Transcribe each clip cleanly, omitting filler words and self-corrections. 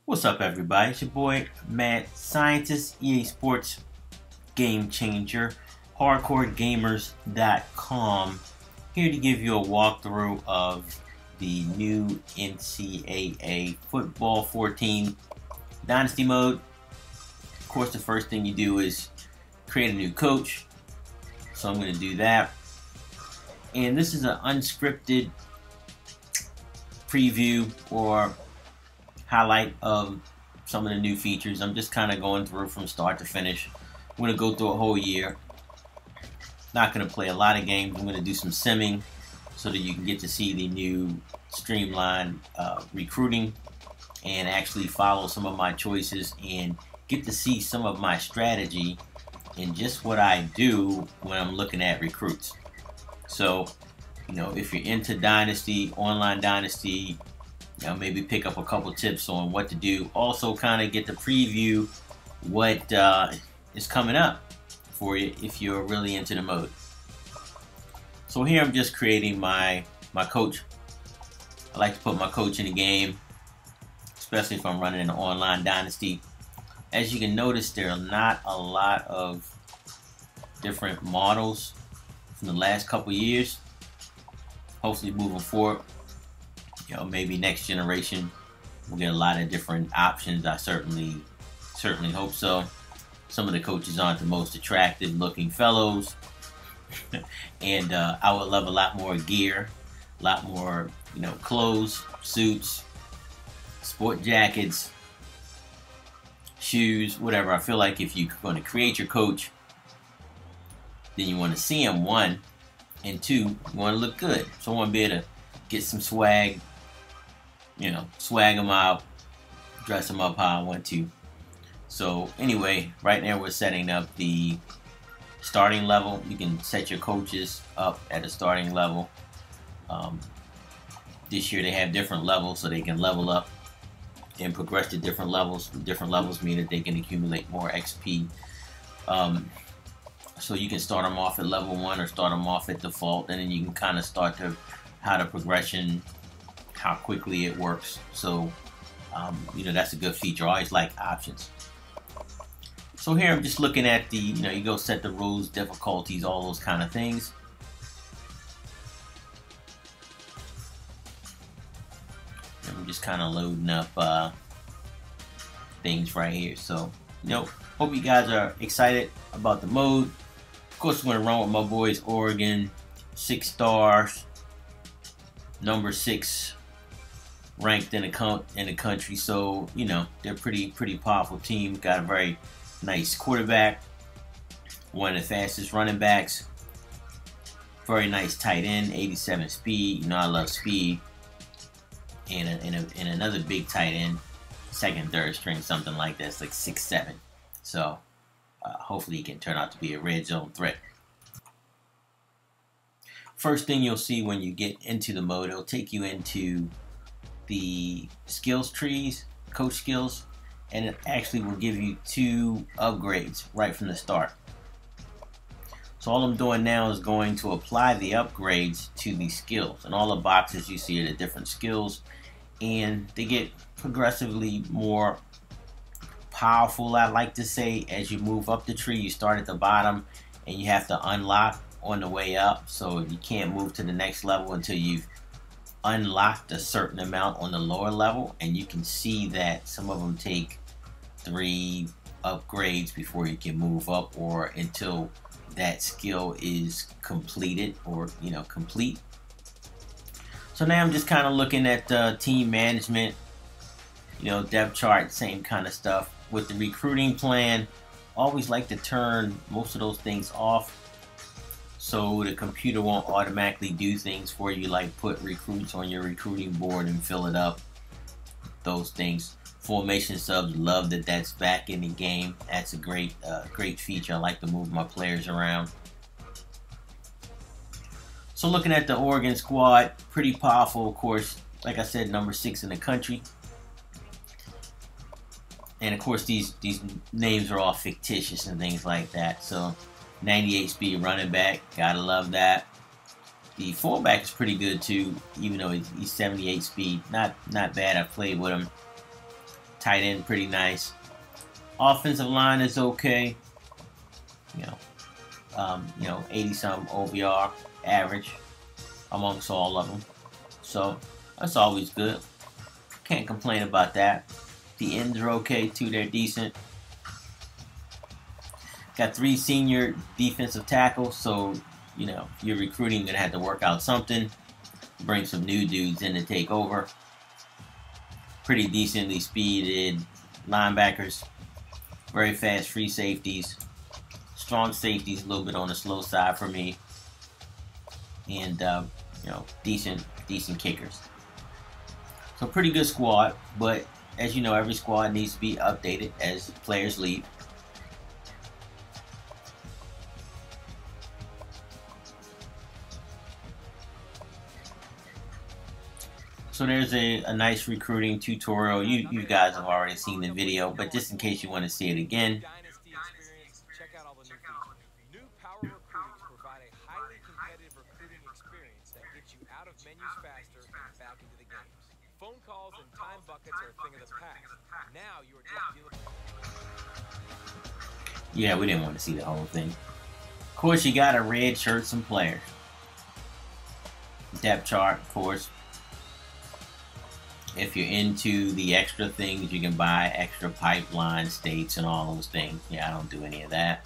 What's up, everybody? It's your boy, Mad Scientist, EA Sports Game Changer, HardcoreGamers.com, here to give you a walkthrough of the new NCAA Football 14 Dynasty mode. Of course, the first thing you do is create a new coach, so I'm going to do that. And this is an unscripted preview or highlight of some of the new features. I'm just kind of going through from start to finish. I'm going to go through a whole year. Not going to play a lot of games. I'm going to do some simming so that you can get to see the new streamlined recruiting and actually follow some of my choices and get to see some of my strategy and just what I do when I'm looking at recruits. So, you know, if you're into Dynasty, online Dynasty, you know, maybe pick up a couple tips on what to do. Also, kind of get to preview what is coming up for you if you're really into the mode. So here I'm just creating my coach. I like to put my coach in the game, especially if I'm running an online Dynasty. As you can notice, there are not a lot of different models from the last couple years. Hopefully moving forward, you know, maybe next generation we'll get a lot of different options. I certainly hope so. Some of the coaches aren't the most attractive looking fellows, and I would love a lot more gear, a lot more, you know, clothes, suits, sport jackets, shoes, whatever. I feel like if you're going to create your coach, then you want to see him, one, and two, you want to look good. So I want to be able to get some swag, you know, swag them out, dress them up how I want to. So anyway, right now we're setting up the starting level. You can set your coaches up at a starting level. This year they have different levels so they can level up and progress to different levels. Different levels mean that they can accumulate more XP. So you can start them off at level 1 or start them off at default, and then you can kind of start to how the progression, how quickly it works. So you know, that's a good feature. I always like options. So here I'm just looking at the, you know, you go set the rules, difficulties, all those kind of things. And I'm just kind of loading up things right here. So, you know, hope you guys are excited about the mode. Of course, I'm going to run with my boys, Oregon, 6 stars, number 6 ranked in the country. So, you know, they're pretty powerful team. Got a very nice quarterback, one of the fastest running backs, very nice tight end, 87 speed. You know, I love speed. And another big tight end, second, third string, something like that. It's like 6'7". So hopefully he can turn out to be a red zone threat. First thing you'll see when you get into the mode, it'll take you into the skills trees, coach skills, and it actually will give you 2 upgrades right from the start. So all I'm doing now is going to apply the upgrades to the skills, and all the boxes you see are the different skills, and they get progressively more powerful, I like to say. As you move up the tree, you start at the bottom and you have to unlock on the way up, so you can't move to the next level until you've unlocked a certain amount on the lower level. And you can see that some of them take 3 upgrades before you can move up, or until that skill is completed, or, you know, complete. So now I'm just kind of looking at team management, you know, depth chart, same kind of stuff. With the recruiting plan, always like to turn most of those things off so the computer won't automatically do things for you, like put recruits on your recruiting board and fill it up, those things. Formation subs, love that that's back in the game. That's a great feature. I like to move my players around. So looking at the Oregon squad, pretty powerful, of course. Like I said, number 6 in the country. And of course, these names are all fictitious and things like that. So 98 speed running back, gotta love that. The fullback is pretty good too, even though he's 78 speed. Not bad. I played with him. Tight end, pretty nice. Offensive line is okay. 80-some OVR average amongst all of them. So that's always good. Can't complain about that. The ends are okay too. They're decent. Got 3 senior defensive tackles, so you're recruiting, you're gonna have to work out something. Bring some new dudes in to take over. Pretty decently speeded linebackers. Very fast free safeties. Strong safeties, a little bit on the slow side for me. And decent kickers. So pretty good squad, but as you know, every squad needs to be updated as players leave. So there's a nice recruiting tutorial. You guys have already seen the video, but just in case you want to see it again. Check out all the new features. New Power Recruiting provide a highly competitive recruiting experience that gets you out of menus faster and back into the games. Phone calls and time buckets are a thing of the past. Now you are just dealing with... Yeah, we didn't want to see the whole thing. Of course, you got to red shirt some players. Depth chart, of course. If you're into the extra things, you can buy extra pipeline states and all those things. Yeah, I don't do any of that.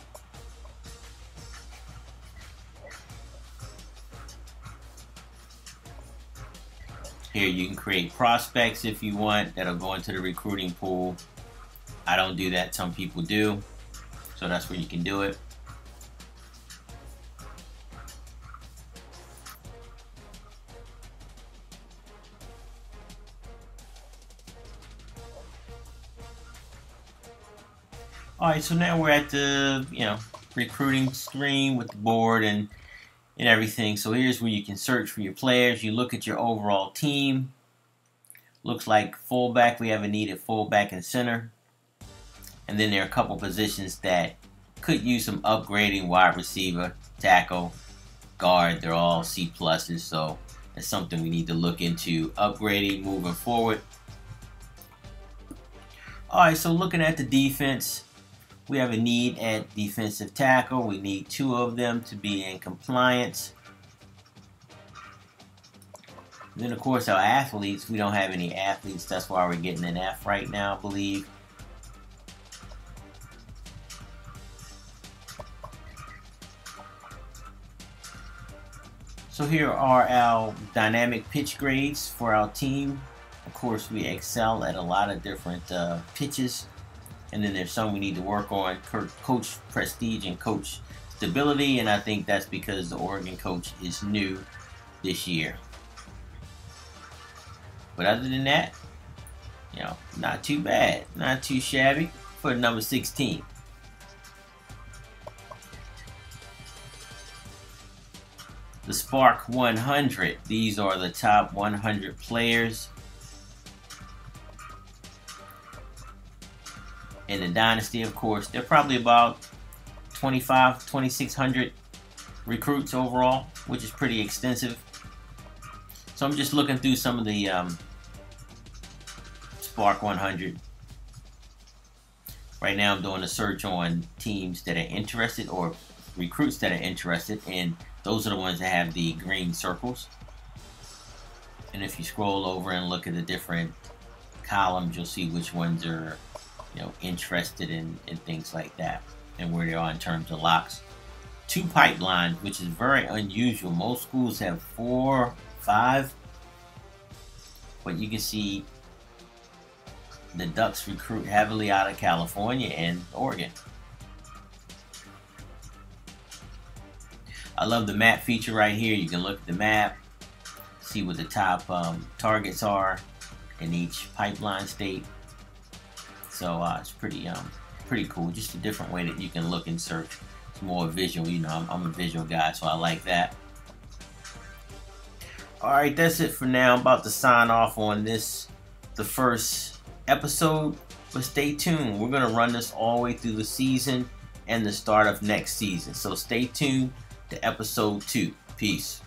Here you can create prospects if you want that'll go into the recruiting pool. I don't do that, some people do. So that's where you can do it. Alright, so now we're at the, recruiting screen with the board and everything. So here's where you can search for your players. You look at your overall team. Looks like fullback, we have a need at fullback and center. And then there are a couple positions that could use some upgrading. Wide receiver, tackle, guard, they're all C+, so that's something we need to look into upgrading moving forward. Alright, so looking at the defense, we have a need at defensive tackle. We need 2 of them to be in compliance. And then, of course, our athletes. We don't have any athletes. That's why we're getting an F right now, I believe. So here are our dynamic pitch grades for our team. Of course, we excel at a lot of different pitches. And then there's some we need to work on, coach prestige and coach stability, and I think that's because the Oregon coach is new this year. But other than that, not too bad, not too shabby for number 16. The Spark 100, these are the top 100 players in the Dynasty. Of course, they're probably about 2,600 recruits overall, which is pretty extensive. So I'm just looking through some of the Spark 100. Right now I'm doing a search on teams that are interested or recruits that are interested, and those are the ones that have the green circles. And if you scroll over and look at the different columns, you'll see which ones are interested in things like that and where they are in terms of locks. 2 pipelines, which is very unusual. Most schools have 4, 5, but you can see the Ducks recruit heavily out of California and Oregon. I love the map feature right here. You can look at the map, see what the top targets are in each pipeline state. So it's pretty cool. Just a different way that you can look and search. It's more visual. I'm a visual guy, so I like that. Alright, that's it for now. I'm about to sign off on this, the first episode. But stay tuned. We're going to run this all the way through the season and the start of next season. So stay tuned to episode 2. Peace.